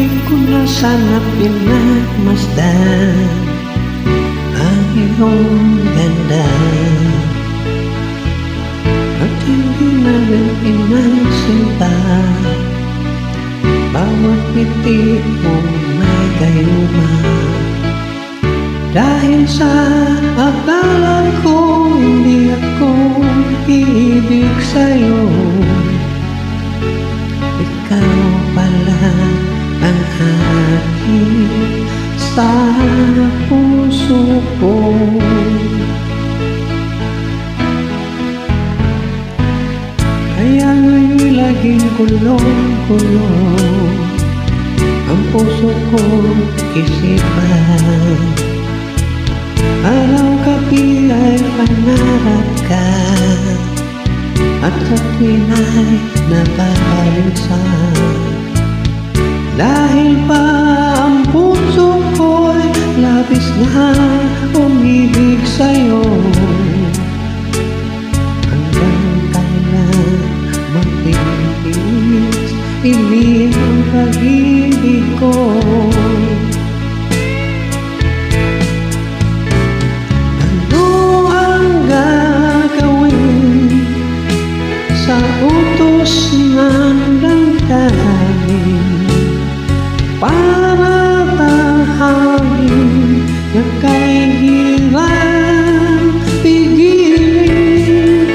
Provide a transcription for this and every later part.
Hindi ko na sana pinagmasdan ang iyong ganda, at hindi na rin pinagsinta bawat ngiti mong may gayuma. Dahil sa akala ko hindi ako iibig sa'yo, ikaw pala ang aking sa puso ko. Kaya nga'y laging kulong-kulong ang puso ko'y isipan. Araw-gabi ay pangarap ka, at sa tuwina'y nababalisan. Dahil pa ang puso ko'y labis na umibig sa'yo, hanggang kailan magtitiis iling ang pag-ibig ko. Sa utos ng damdamin, para tahanin na kay hirang pigilin.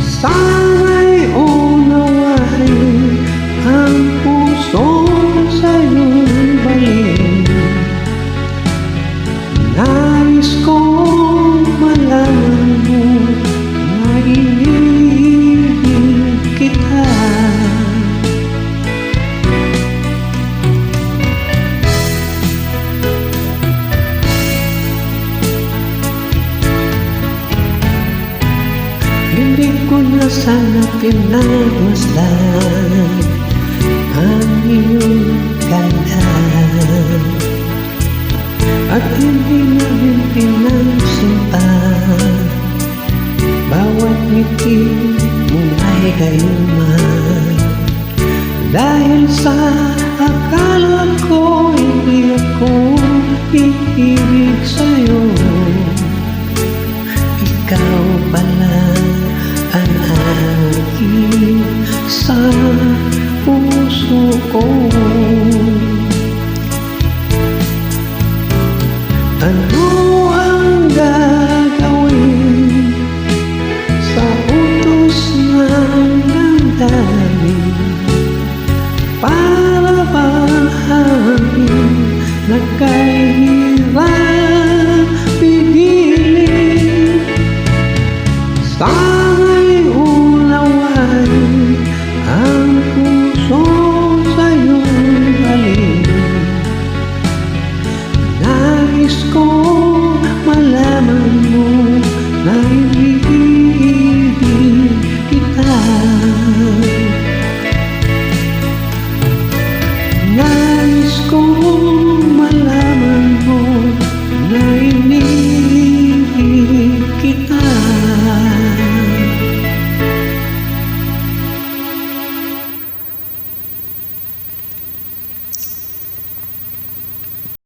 Sana'y unawain ang puso sa'yo'y balik. Nais kong malaman mo na kita. Hindi ko na sana pinagmasdan ang iyong ganda, at hindi na rin pinagsimpan bawat ngiti mong ay gayuma. Dahil sa akala ko hindi ako iibig sa'yo, ikaw pala ang aking sa puso ko. Ano ang gagawin sa utos ng damdamin, para bahamin na kay